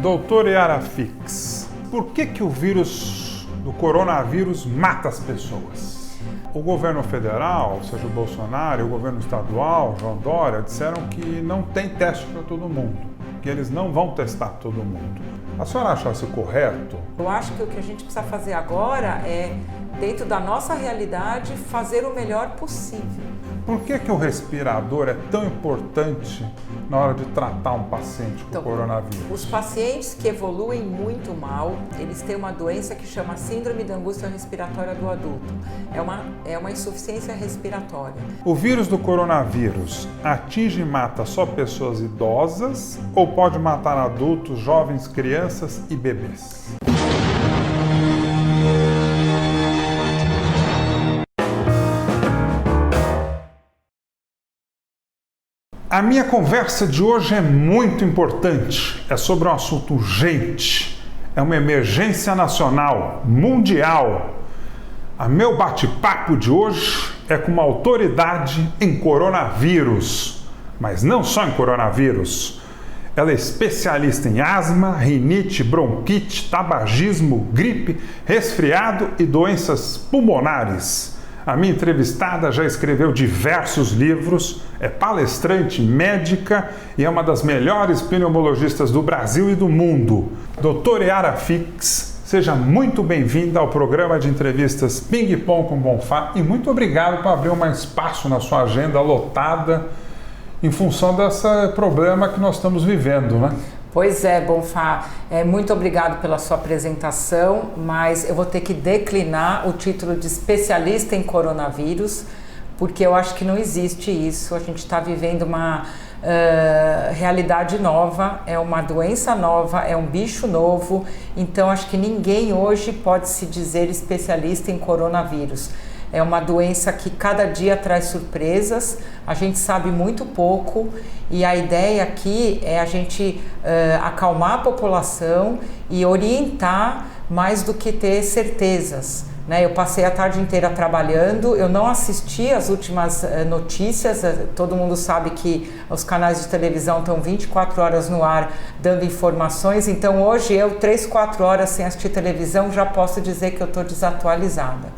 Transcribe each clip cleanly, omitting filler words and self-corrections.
Doutor Yara Fix, por que o vírus do coronavírus mata as pessoas? O governo federal, ou seja, o Bolsonaro, e o governo estadual, João Dória, disseram que não tem teste para todo mundo, que eles não vão testar todo mundo. A senhora acha isso correto? Eu acho que o que a gente precisa fazer agora é, dentro da nossa realidade, fazer o melhor possível. Por que o respirador é tão importante na hora de tratar um paciente com coronavírus? Os pacientes que evoluem muito mal, eles têm uma doença que chama síndrome da angústia respiratória do adulto. É uma insuficiência respiratória. O vírus do coronavírus atinge e mata só pessoas idosas ou pode matar adultos, jovens, crianças e bebês? A minha conversa de hoje é muito importante. É sobre um assunto urgente. É uma emergência nacional, mundial. O meu bate-papo de hoje é com uma autoridade em coronavírus. Mas não só em coronavírus. Ela é especialista em asma, rinite, bronquite, tabagismo, gripe, resfriado e doenças pulmonares. A minha entrevistada já escreveu diversos livros, é palestrante, médica e é uma das melhores pneumologistas do Brasil e do mundo. Doutora Yara Fix, seja muito bem-vinda ao programa de entrevistas Ping Pong com Bonfá e muito obrigado por abrir um espaço na sua agenda lotada em função desse problema que nós estamos vivendo, né? Pois é, Bonfá, muito obrigado pela sua apresentação, mas eu vou ter que declinar o título de especialista em coronavírus, porque eu acho que não existe isso. A gente está vivendo uma realidade nova, é uma doença nova, é um bicho novo, então acho que ninguém hoje pode se dizer especialista em coronavírus. É uma doença que cada dia traz surpresas, a gente sabe muito pouco e a ideia aqui é a gente acalmar a população e orientar mais do que ter certezas, né? Eu passei a tarde inteira trabalhando, eu não assisti às últimas notícias, todo mundo sabe que os canais de televisão estão 24 horas no ar dando informações, então hoje eu 3, 4 horas sem assistir televisão já posso dizer que eu estou desatualizada.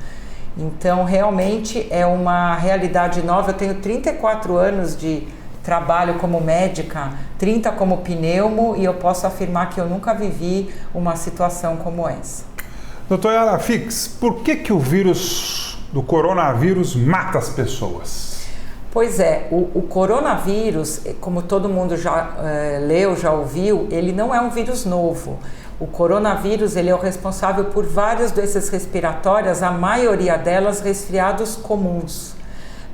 Então, realmente é uma realidade nova. Eu tenho 34 anos de trabalho como médica, 30 como pneumo, e eu posso afirmar que eu nunca vivi uma situação como essa. Doutora Yara Fix, por que o vírus do coronavírus mata as pessoas? Pois é, o coronavírus, como todo mundo já leu, já ouviu, ele não é um vírus novo. O coronavírus ele é o responsável por várias doenças respiratórias, a maioria delas resfriados comuns.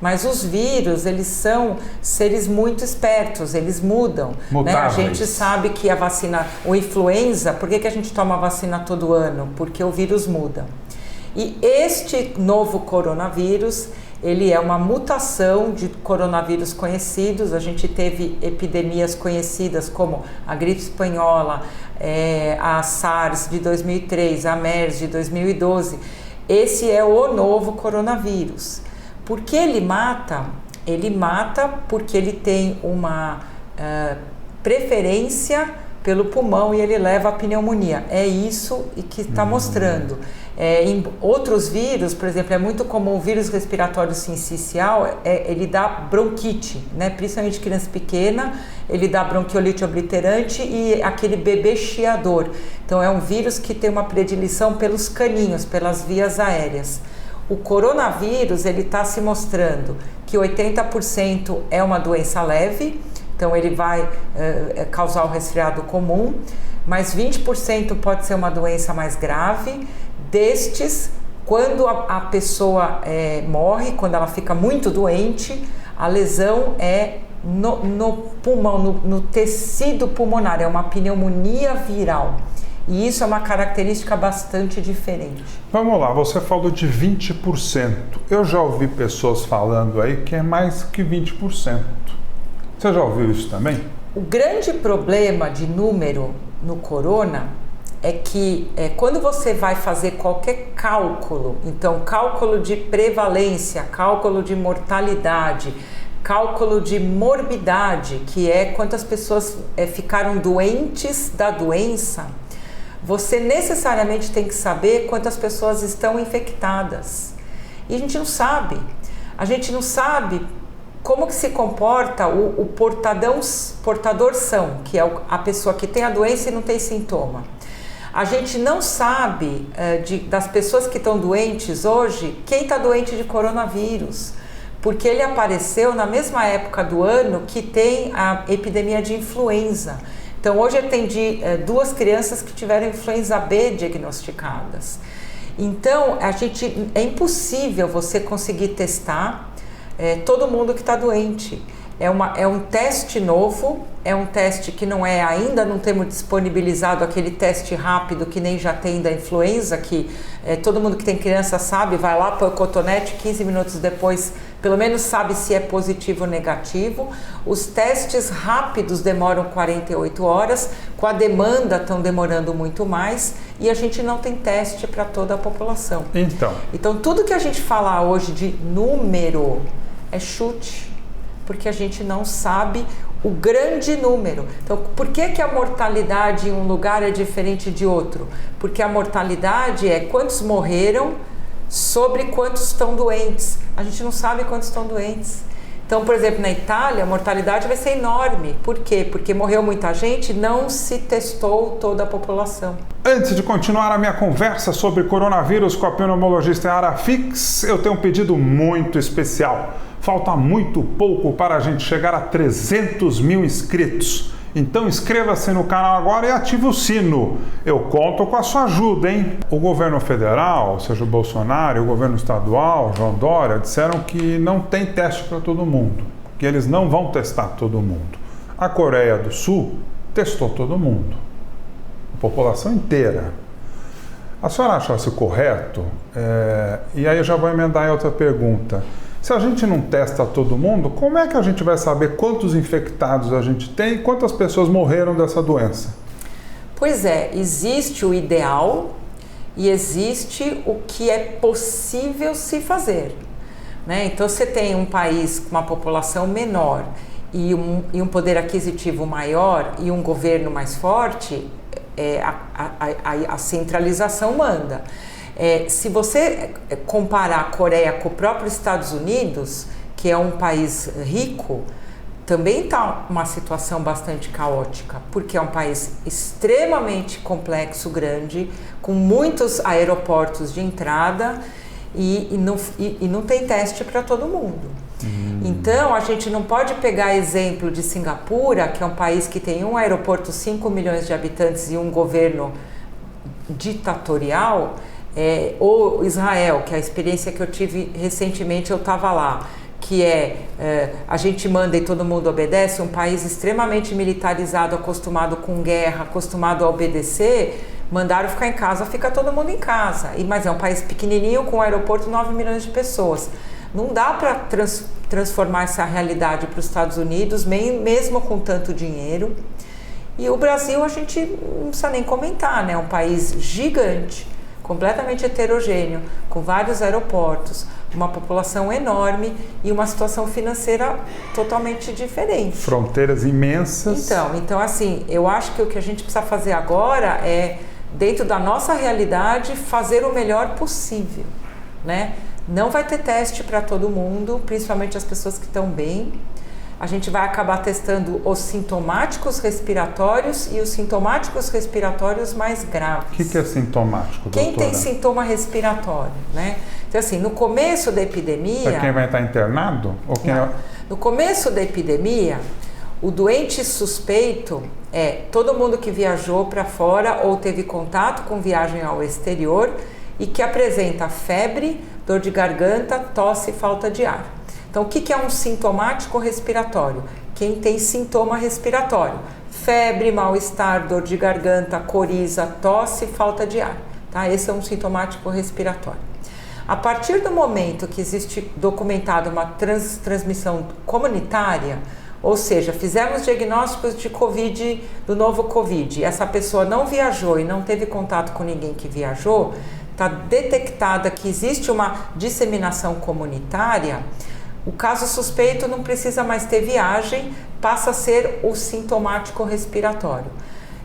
Mas os vírus, eles são seres muito espertos, eles mudam. Né? A gente sabe que a vacina, o influenza, por que a gente toma vacina todo ano? Porque o vírus muda. E este novo coronavírus, ele é uma mutação de coronavírus conhecidos. A gente teve epidemias conhecidas como a gripe espanhola, a SARS de 2003, a MERS de 2012. Esse é o novo coronavírus. Por que ele mata? Ele mata porque ele tem uma preferência pelo pulmão e ele leva à pneumonia. É isso que está mostrando. Em outros vírus, por exemplo, é muito comum o vírus respiratório sincicial, ele dá bronquite, né? Principalmente criança pequena, ele dá bronquiolite obliterante e aquele bebê chiador. Então é um vírus que tem uma predileção pelos caninhos, pelas vias aéreas. O coronavírus, ele está se mostrando que 80% é uma doença leve, então ele vai causar o resfriado comum, mas 20% pode ser uma doença mais grave. Destes, quando a pessoa morre, quando ela fica muito doente, a lesão é no pulmão, no tecido pulmonar, é uma pneumonia viral. E isso é uma característica bastante diferente. Vamos lá, você falou de 20%. Eu já ouvi pessoas falando aí que é mais que 20%. Você já ouviu isso também? O grande problema de número no corona é que quando você vai fazer qualquer cálculo, então cálculo de prevalência, cálculo de mortalidade, cálculo de morbidade, que é quantas pessoas ficaram doentes da doença, você necessariamente tem que saber quantas pessoas estão infectadas. E a gente não sabe. A gente não sabe como que se comporta o portador são, que é a pessoa que tem a doença e não tem sintoma. A gente não sabe das pessoas que estão doentes hoje, quem está doente de coronavírus, porque ele apareceu na mesma época do ano que tem a epidemia de influenza. Então hoje eu atendi 2 crianças que tiveram influenza B diagnosticadas. Então é impossível você conseguir testar todo mundo que está doente. É um teste novo, é um teste que ainda não temos disponibilizado aquele teste rápido que nem já tem da influenza, que todo mundo que tem criança sabe, vai lá, põe o cotonete, 15 minutos depois, pelo menos sabe se é positivo ou negativo. Os testes rápidos demoram 48 horas, com a demanda estão demorando muito mais e a gente não tem teste para toda a população. Então tudo que a gente falar hoje de número é chute, porque a gente não sabe o grande número. Então, por que a mortalidade em um lugar é diferente de outro? Porque a mortalidade é quantos morreram sobre quantos estão doentes. A gente não sabe quantos estão doentes. Então, por exemplo, na Itália, a mortalidade vai ser enorme. Por quê? Porque morreu muita gente, não se testou toda a população. Antes de continuar a minha conversa sobre coronavírus com a pneumologista Yara Fix, eu tenho um pedido muito especial. Falta muito pouco para a gente chegar a 300 mil inscritos. Então inscreva-se no canal agora e ative o sino. Eu conto com a sua ajuda, hein? O governo federal, ou seja, o Bolsonaro, o governo estadual, João Dória, disseram que não tem teste para todo mundo, que eles não vão testar todo mundo. A Coreia do Sul testou todo mundo, a população inteira. A senhora acha isso correto? E aí eu já vou emendar em outra pergunta. Se a gente não testa todo mundo, como é que a gente vai saber quantos infectados a gente tem e quantas pessoas morreram dessa doença? Pois é, existe o ideal e existe o que é possível se fazer, né? Então, você tem um país com uma população menor e um poder aquisitivo maior e um governo mais forte, a centralização manda. Se você comparar a Coreia com o próprio Estados Unidos, que é um país rico, também está uma situação bastante caótica, porque é um país extremamente complexo, grande, com muitos aeroportos de entrada e não tem teste para todo mundo. Então, a gente não pode pegar exemplo de Singapura, que é um país que tem um aeroporto, 5 milhões de habitantes e um governo ditatorial, ou Israel, que é a experiência que eu tive recentemente, eu estava lá, que a gente manda e todo mundo obedece, um país extremamente militarizado, acostumado com guerra, acostumado a obedecer, mandaram ficar em casa, fica todo mundo em casa. Mas é um país pequenininho com um aeroporto, 9 milhões de pessoas. Não dá para transformar essa realidade para os Estados Unidos, mesmo com tanto dinheiro. E o Brasil a gente não precisa nem comentar, né? É um país gigante, completamente heterogêneo, com vários aeroportos, uma população enorme e uma situação financeira totalmente diferente. Fronteiras imensas. Então assim, eu acho que o que a gente precisa fazer agora é, dentro da nossa realidade, fazer o melhor possível, né? Não vai ter teste para todo mundo, principalmente as pessoas que estão bem. A gente vai acabar testando os sintomáticos respiratórios e os sintomáticos respiratórios mais graves. O que é sintomático, doutora? Quem tem sintoma respiratório, né? Então, assim, no começo da epidemia... É quem vai estar internado? Ou quem No começo da epidemia, o doente suspeito é todo mundo que viajou para fora ou teve contato com viagem ao exterior e que apresenta febre, dor de garganta, tosse e falta de ar. Então, o que é um sintomático respiratório? Quem tem sintoma respiratório: febre, mal-estar, dor de garganta, coriza, tosse, falta de ar. Tá? Esse é um sintomático respiratório. A partir do momento que existe documentada uma transmissão comunitária, ou seja, fizemos diagnósticos de Covid, do novo Covid, essa pessoa não viajou e não teve contato com ninguém que viajou, está detectada que existe uma disseminação comunitária, O caso suspeito não precisa mais ter viagem, passa a ser o sintomático respiratório.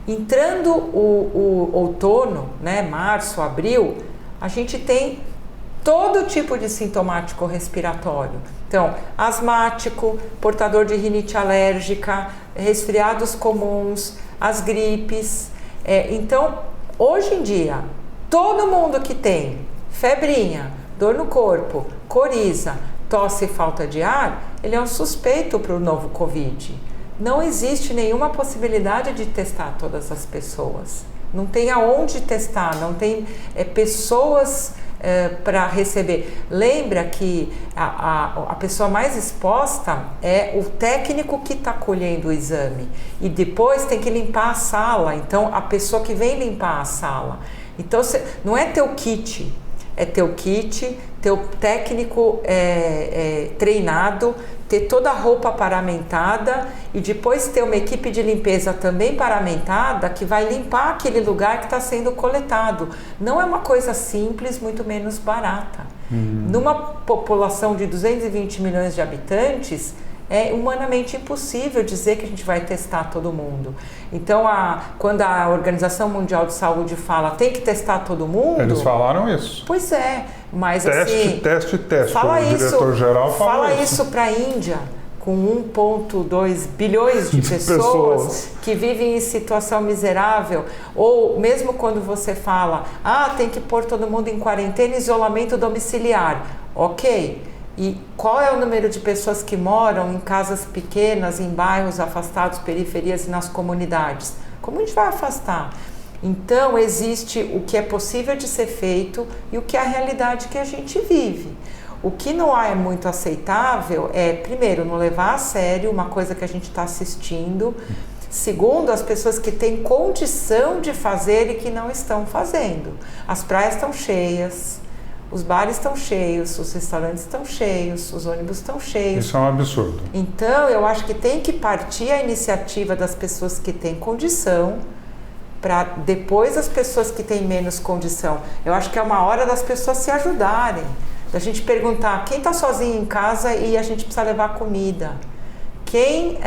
Entrando o outono, né, março, abril, a gente tem todo tipo de sintomático respiratório. Então, asmático, portador de rinite alérgica, resfriados comuns, as gripes. Então, hoje em dia, todo mundo que tem febrinha, dor no corpo, coriza, tosse e falta de ar, ele é um suspeito para o novo Covid. Não existe nenhuma possibilidade de testar todas as pessoas. Não tem aonde testar, não tem pessoas para receber. Lembra que a pessoa mais exposta é o técnico que está colhendo o exame. E depois tem que limpar a sala. Então, a pessoa que vem limpar a sala. Então, não é teu kit. É teu kit, teu técnico treinado, ter toda a roupa paramentada e depois ter uma equipe de limpeza também paramentada que vai limpar aquele lugar que está sendo coletado. Não é uma coisa simples, muito menos barata. Numa população de 220 milhões de habitantes, é humanamente impossível dizer que a gente vai testar todo mundo. Então, quando a Organização Mundial de Saúde fala tem que testar todo mundo... Eles falaram isso. Pois é, mas teste. Fala o diretor-geral fala isso para a Índia, com 1,2 bilhões de pessoas que vivem em situação miserável. Ou mesmo quando você fala, tem que pôr todo mundo em quarentena e isolamento domiciliar. Ok. E qual é o número de pessoas que moram em casas pequenas, em bairros afastados, periferias e nas comunidades? Como a gente vai afastar? Então, existe o que é possível de ser feito e o que é a realidade que a gente vive. O que não é muito aceitável é, primeiro, não levar a sério uma coisa que a gente está assistindo. Segundo, as pessoas que têm condição de fazer e que não estão fazendo. As praias estão cheias. Os bares estão cheios, os restaurantes estão cheios, os ônibus estão cheios. Isso é um absurdo. Então, eu acho que tem que partir a iniciativa das pessoas que têm condição, para depois as pessoas que têm menos condição. Eu acho que é uma hora das pessoas se ajudarem, da gente perguntar quem está sozinho em casa e a gente precisa levar comida. Quem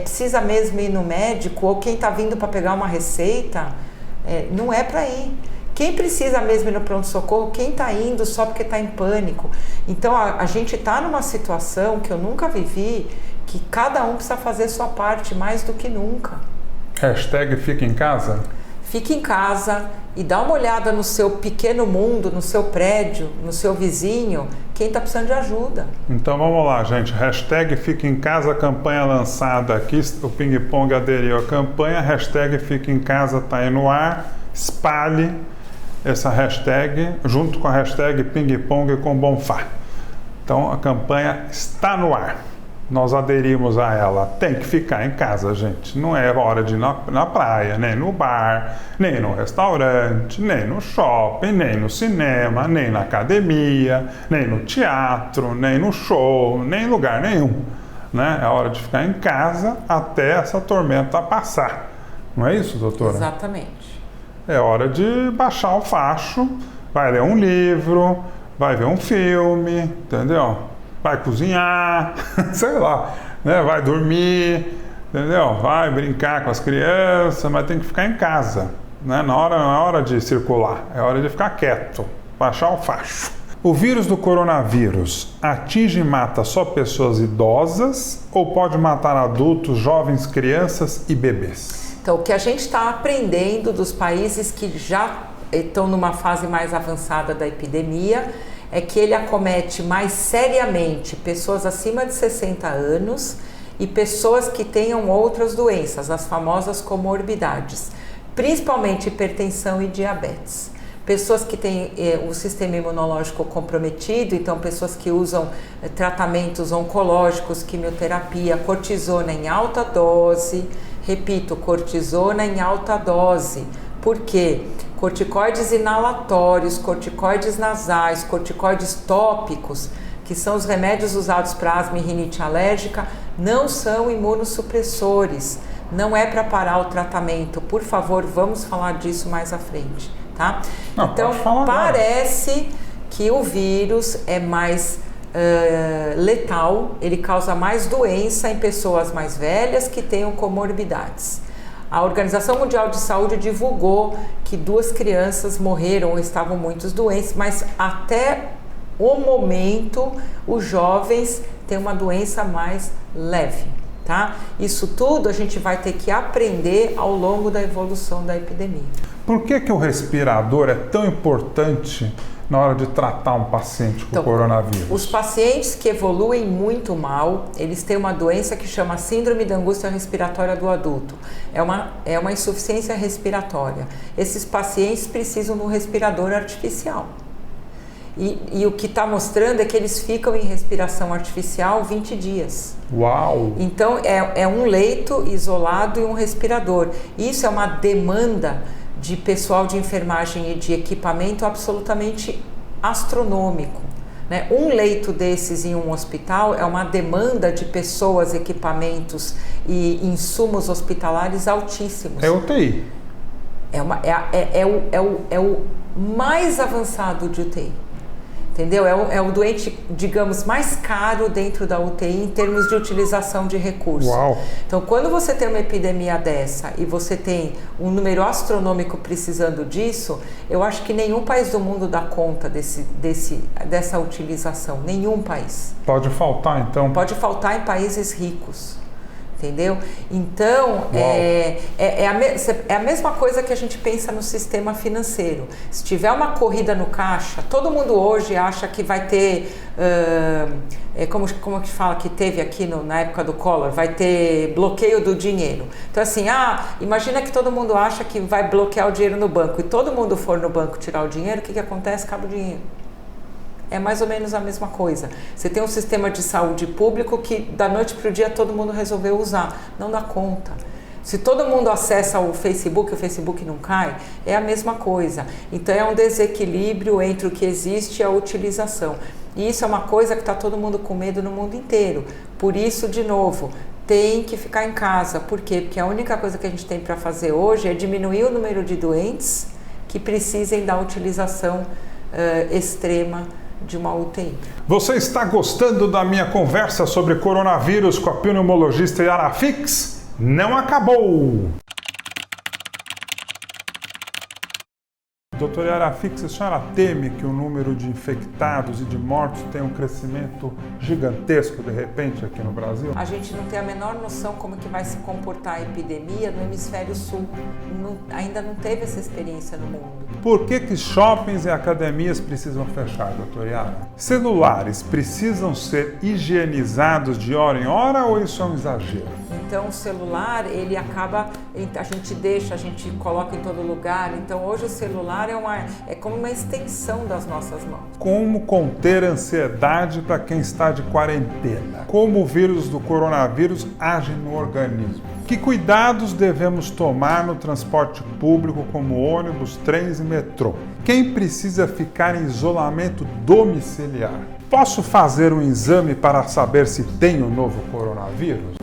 precisa mesmo ir no médico ou quem está vindo para pegar uma receita, não é para ir. Quem precisa mesmo ir no pronto-socorro, quem está indo só porque está em pânico. Então, a gente está numa situação que eu nunca vivi, que cada um precisa fazer sua parte mais do que nunca. Hashtag fica em casa? Fique em casa e dá uma olhada no seu pequeno mundo, no seu prédio, no seu vizinho, quem está precisando de ajuda. Então vamos lá, gente. Hashtag fica em casa, campanha lançada aqui. O Ping Pong aderiu à campanha. Hashtag fica em casa está aí no ar. Espalhe essa hashtag junto com a hashtag Ping Pong com Bonfá. Então a campanha está no ar. Nós aderimos a ela. Tem que ficar em casa, gente. Não é hora de ir na praia, nem no bar, nem no restaurante, nem no shopping, nem no cinema, nem na academia, nem no teatro, nem no show, nem em lugar nenhum. Né? É hora de ficar em casa até essa tormenta passar. Não é isso, doutora? Exatamente. É hora de baixar o facho, vai ler um livro, vai ver um filme, entendeu? Vai cozinhar, sei lá, né? Vai dormir, entendeu? Vai brincar com as crianças, mas tem que ficar em casa, né? Não é hora de circular, é hora de ficar quieto, baixar o facho. O vírus do coronavírus atinge e mata só pessoas idosas ou pode matar adultos, jovens, crianças e bebês? Então, o que a gente está aprendendo dos países que já estão numa fase mais avançada da epidemia é que ele acomete mais seriamente pessoas acima de 60 anos e pessoas que tenham outras doenças, as famosas comorbidades, principalmente hipertensão e diabetes. Pessoas que têm o sistema imunológico comprometido, então pessoas que usam tratamentos oncológicos, quimioterapia, cortisona em alta dose. Repito, cortisona em alta dose. Por quê? Corticoides inalatórios, corticoides nasais, corticoides tópicos, que são os remédios usados para asma e rinite alérgica, não são imunossupressores. Não é para parar o tratamento. Por favor, vamos falar disso mais à frente, tá? Não, então, parece que o vírus é mais letal, ele causa mais doença em pessoas mais velhas que tenham comorbidades. A Organização Mundial de Saúde divulgou que 2 crianças morreram ou estavam muito doentes, mas até o momento os jovens têm uma doença mais leve, tá? Isso tudo a gente vai ter que aprender ao longo da evolução da epidemia. Por que o respirador é tão importante na hora de tratar um paciente com coronavírus? Os pacientes que evoluem muito mal, eles têm uma doença que chama síndrome da angústia respiratória do adulto. É uma insuficiência respiratória. Esses pacientes precisam de um respirador artificial. E o que está mostrando é que eles ficam em respiração artificial 20 dias. Uau! Então é um leito isolado e um respirador. Isso é uma demanda de pessoal de enfermagem e de equipamento absolutamente astronômico, né? Um leito desses em um hospital é uma demanda de pessoas, equipamentos e insumos hospitalares altíssimos. É UTI. É o mais avançado de UTI. Entendeu? É o doente, digamos, mais caro dentro da UTI em termos de utilização de recursos. Uau. Então, quando você tem uma epidemia dessa e você tem um número astronômico precisando disso, eu acho que nenhum país do mundo dá conta dessa utilização. Nenhum país. Pode faltar, então? Pode faltar em países ricos. Entendeu? Então, é a mesma coisa que a gente pensa no sistema financeiro. Se tiver uma corrida no caixa, todo mundo hoje acha que vai ter, como que fala que teve aqui na época do Collor, vai ter bloqueio do dinheiro. Então, assim, imagina que todo mundo acha que vai bloquear o dinheiro no banco e todo mundo for no banco tirar o dinheiro, o que acontece? Acaba o dinheiro. É mais ou menos a mesma coisa. Você tem um sistema de saúde público que da noite para o dia todo mundo resolveu usar. Não dá conta. Se todo mundo acessa o Facebook não cai, é a mesma coisa. Então é um desequilíbrio entre o que existe e a utilização. E isso é uma coisa que está todo mundo com medo no mundo inteiro. Por isso, de novo, tem que ficar em casa. Por quê? Porque a única coisa que a gente tem para fazer hoje é diminuir o número de doentes que precisem da utilização extrema de uma UTI. Você está gostando da minha conversa sobre coronavírus com a pneumologista Yara Fix? Não acabou! Doutora Yara Fix, a senhora teme que o número de infectados e de mortos tenha um crescimento gigantesco de repente aqui no Brasil? A gente não tem a menor noção como que vai se comportar a epidemia no hemisfério sul. Ainda não teve essa experiência no mundo. Por que shoppings e academias precisam fechar, doutora Yara? Celulares precisam ser higienizados de hora em hora ou isso é um exagero? Então o celular, ele acaba, a gente coloca em todo lugar. Então hoje o celular é como uma extensão das nossas mãos. Como conter ansiedade para quem está de quarentena? Como o vírus do coronavírus age no organismo? Que cuidados devemos tomar no transporte público como ônibus, trens e metrô? Quem precisa ficar em isolamento domiciliar? Posso fazer um exame para saber se tenho o novo coronavírus?